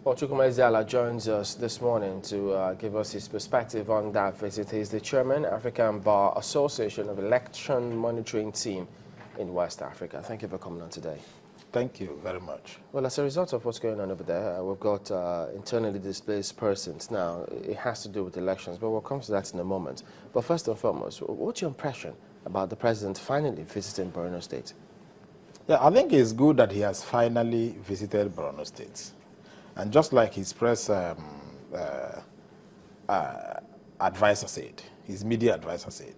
Well, Chukwuma Ezeala joins us this morning to give us his perspective on that visit. He's the chairman, African Bar Association of Election Monitoring Team in West Africa. Thank you for coming on today. Thank you very much. Well, as a result of what's going on over there, we've got internally displaced persons. Now, it has to do with elections, but we'll come to that in a moment. But first and foremost, what's your impression about the president finally visiting Borno State? Yeah, I think it's good that he has finally visited Borno State. And just like his press advisor said, his media advisor said,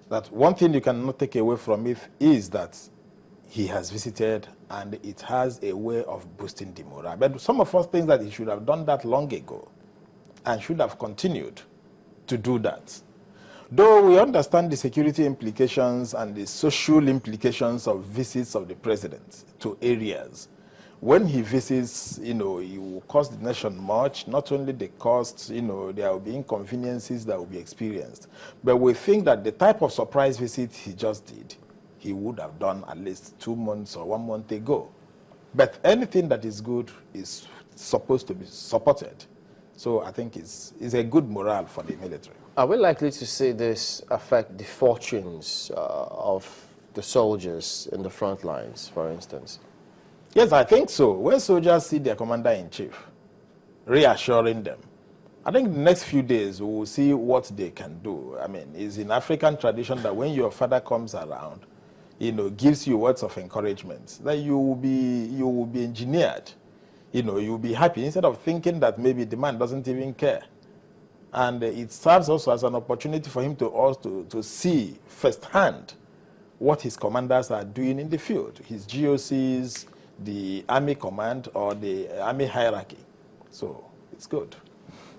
that one thing you cannot take away from it is that he has visited and it has a way of boosting the morale. But some of us think that he should have done that long ago and should have continued to do that. Though we understand the security implications and the social implications of visits of the president to areas, when he visits, he will cost the nation much. Not only the costs, there will be inconveniences that will be experienced. But we think that the type of surprise visit he just did, he would have done at least 2 months or 1 month ago. But anything that is good is supposed to be supported. So I think it's a good morale for the military. Are we likely to see this affect the fortunes of the soldiers in the front lines, for instance? Yes, I think so. When soldiers see their commander-in-chief reassuring them, I think the next few days we will see what they can do. I mean, it's in African tradition that when your father comes around, gives you words of encouragement, that you will be engineered. You will be happy instead of thinking that maybe the man doesn't even care. And it serves also as an opportunity for him to see firsthand what his commanders are doing in the field, his GOCs, the army command or the army hierarchy. So it's good.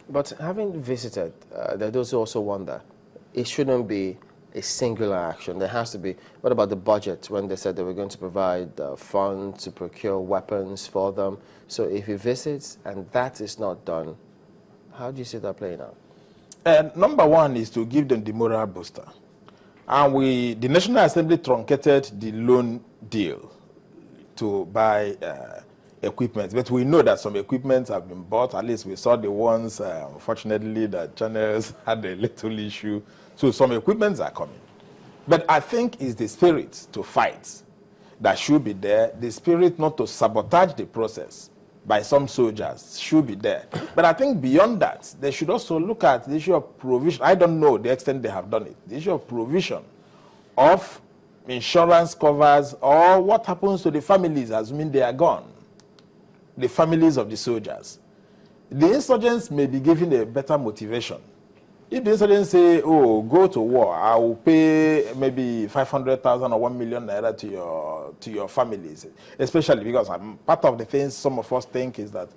But having visited, there are those who also wonder, it shouldn't be a singular action. There has to be, what about the budget when they said they were going to provide funds to procure weapons for them? So if he visits and that is not done, how do you see that playing out? Number one is to give them the moral booster. And the National Assembly truncated the loan deal to buy equipment. But we know that some equipment have been bought. At least we saw the ones, unfortunately, that channels had a little issue. So some equipments are coming. But I think it's the spirit to fight that should be there. The spirit not to sabotage the process by some soldiers should be there. But I think beyond that, they should also look at the issue of provision. I don't know the extent they have done it. The issue of provision of insurance covers or what happens to the families, assuming they are gone, the families of the soldiers. The insurgents may be given a better motivation. If the insurgents say, oh, go to war, I will pay maybe 500,000 or 1 million naira to your families, especially because part of the things some of us think is that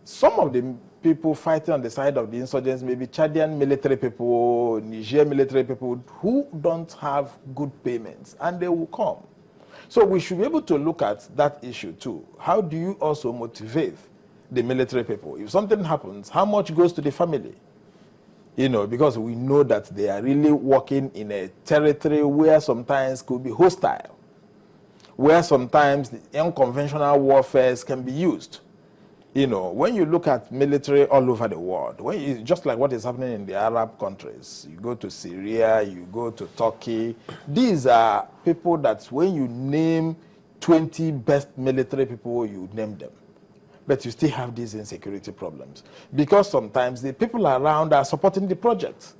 some of the people fighting on the side of the insurgents may be Chadian military people, Niger military people who don't have good payments, and they will come. So we should be able to look at that issue too. How do you also motivate the military people? If something happens, how much goes to the family? Because we know that they are really working in a territory where sometimes could be hostile, where sometimes the unconventional warfare can be used. When you look at military all over the world, just like what is happening in the Arab countries, you go to Syria, you go to Turkey, these are people that when you name 20 best military people, you name them. But you still have these insecurity problems because sometimes the people around are supporting the project.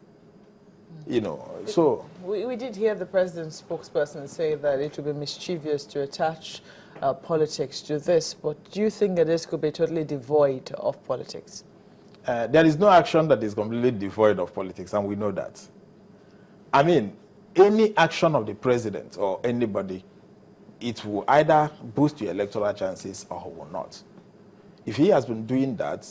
So we did hear the president's spokesperson say that it would be mischievous to attach politics to this, but do you think that this could be totally devoid of politics? There is no action that is completely devoid of politics, and we know that. I mean, any action of the president or anybody, it will either boost your electoral chances or will not. If he has been doing that,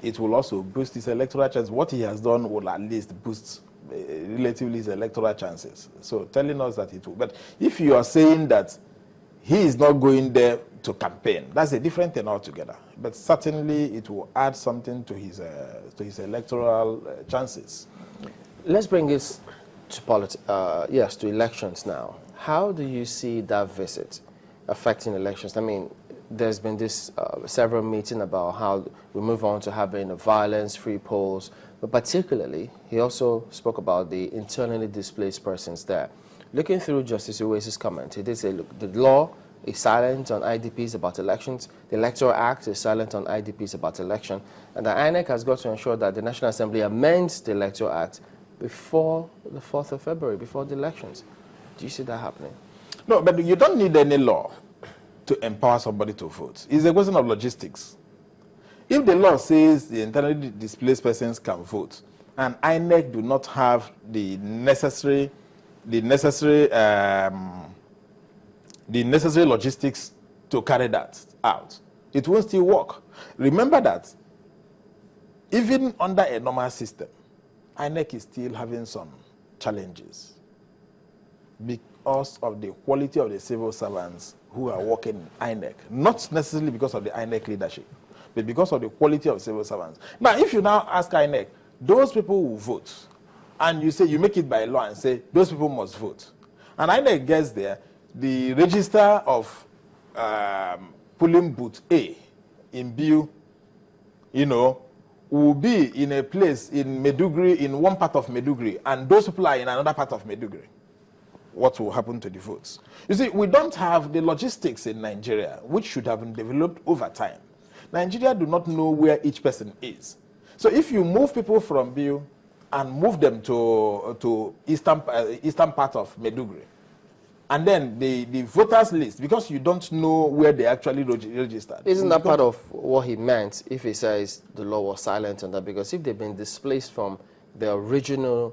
it will also boost his electoral chances. What he has done will at least boost relatively his electoral chances. So telling us that it will. But if you are saying that he is not going there to campaign, that's a different thing altogether. But certainly it will add something to his electoral chances. Let's bring this to elections now. How do you see that visit affecting elections? I mean, there's been this several meeting about how we move on to having a violence-free polls, but particularly, he also spoke about the internally displaced persons there. Looking through Justice Uwesu's comment, he did say, look, the law is silent on IDPs about elections, the Electoral Act is silent on IDPs about election, and the INEC has got to ensure that the National Assembly amends the Electoral Act before the 4th of February, before the elections. Do you see that happening? No, but you don't need any law to empower somebody to vote. It's a question of logistics. If the law says the internally displaced persons can vote, and INEC do not have the necessary logistics to carry that out, it won't still work. Remember that even under a normal system, INEC is still having some challenges because of the quality of the civil servants who are working in INEC, not necessarily because of the INEC leadership, but because of the quality of civil servants. Now, if you now ask INEC, those people who vote, and you say you make it by law and say those people must vote, and INEC gets there, the register of polling booth A in Biu, will be in a place in Meduguri, in one part of Meduguri, and those people are in another part of Meduguri. What will happen to the votes? You see, we don't have the logistics in Nigeria, which should have been developed over time. Nigeria do not know where each person is. So if you move people from Biu and move them to eastern part of Meduguri, and then the voters list, because you don't know where they actually registered. Isn't that part of what he meant if he says the law was silent on that? Because if they've been displaced from the original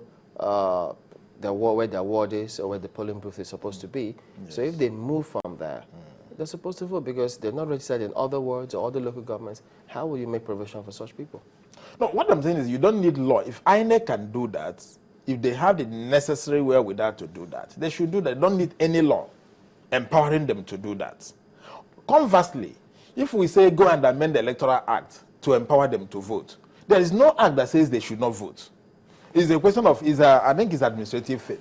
where their ward is or where the polling booth is supposed to be, yes. So if they move from there, they're supposed to vote because they're not registered in other wards or other local governments. How will you make provision for such people? No, what I'm saying is you don't need law. If INEC can do that, if they have the necessary wherewithal to do that, they should do that. They don't need any law empowering them to do that. Conversely, if we say go and amend the Electoral Act to empower them to vote, there is no act that says they should not vote. It's a question of, I think it's administrative thing.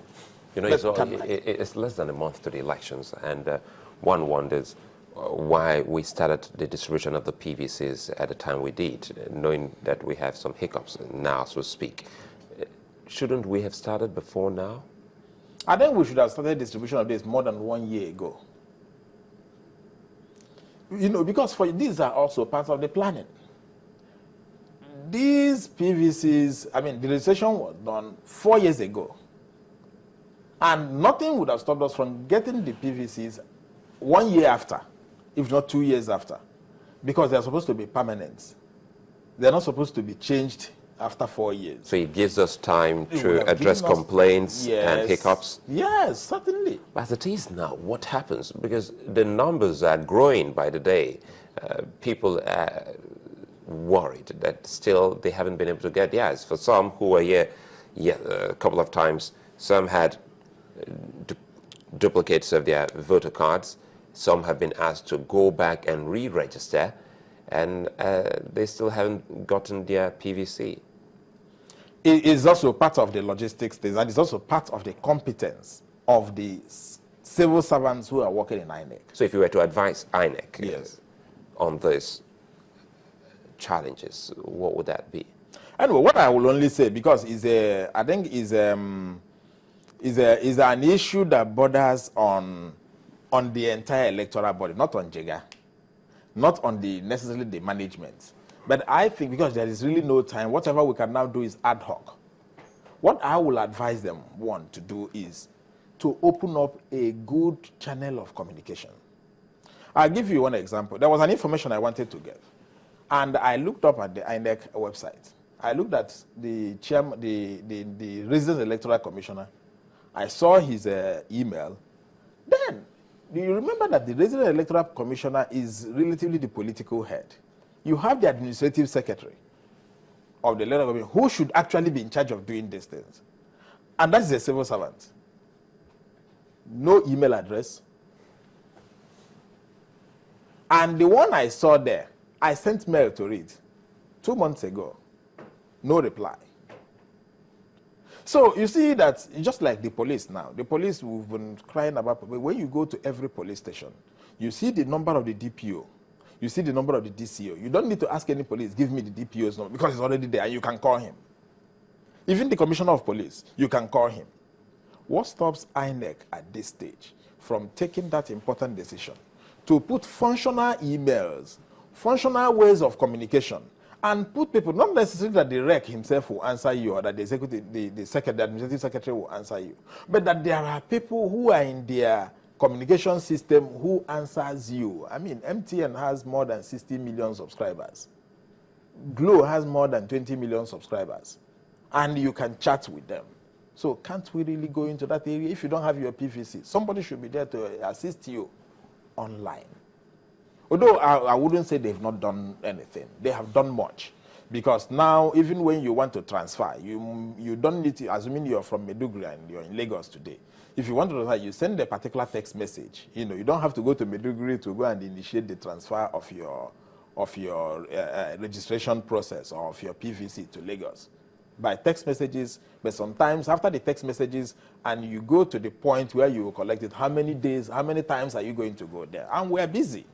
It's less than a month to the elections, and one wonders why we started the distribution of the PVCs at the time we did, knowing that we have some hiccups now, so to speak. Shouldn't we have started before now? I think we should have started distribution of this more than 1 year ago. Because these are also part of the planning. These PVCs, the registration was done 4 years ago. And nothing would have stopped us from getting the PVCs 1 year after, if not 2 years after, because they're supposed to be permanent. They're not supposed to be changed after 4 years. So it gives us time to address complaints and hiccups? Yes, certainly. But as it is now, what happens? Because the numbers are growing by the day. People are worried that still they haven't been able to get theirs. For some who were here a couple of times, some had duplicates of their voter cards. Some have been asked to go back and re-register, and they still haven't gotten their PVC. It is also part of the logistics, and it's also part of the competence of the civil servants who are working in INEC. So if you were to advise INEC yes. On these challenges, what would that be? Anyway, what I will only say, because I think is an issue that borders on the entire electoral body, not on JEGA, not on necessarily the management. But I think because there is really no time, whatever we can now do is ad hoc. What I will advise them, to do is to open up a good channel of communication. I'll give you one example. There was an information I wanted to get, and I looked up at the INEC website. I looked at the chairman, the resident electoral commissioner. I saw his email. Then, do you remember that the resident electoral commissioner is relatively the political head? You have the administrative secretary of the electoral commission who should actually be in charge of doing these things. And that is a civil servant. No email address. And the one I saw there, I sent mail to read 2 months ago. No reply. So you see that just like the police now, the police we've been crying about, but when you go to every police station, you see the number of the DPO You see the number of the DCO. You don't need to ask any police, give me the DPO's number, because it's already there, and you can call him. Even the commissioner of police, you can call him. What stops INEC at this stage from taking that important decision to put functional emails, functional ways of communication, and put people, not necessarily that the REC himself will answer you or that the administrative secretary will answer you, but that there are people who are in their communication system who answers you. I mean, MTN has more than 60 million subscribers. Glo has more than 20 million subscribers. And you can chat with them. So can't we really go into that area? If you don't have your PVC, somebody should be there to assist you online. Although I wouldn't say they've not done anything. They have done much. Because now, even when you want to transfer, you don't need to, assuming you're from Maiduguri and you're in Lagos today, if you want to transfer, you send a particular text message. You know, you don't have to go to Maiduguri to go and initiate the transfer of your registration process or of your PVC to Lagos by text messages. But sometimes after the text messages and you go to the point where you will collect it, how many days, how many times are you going to go there? And we're busy.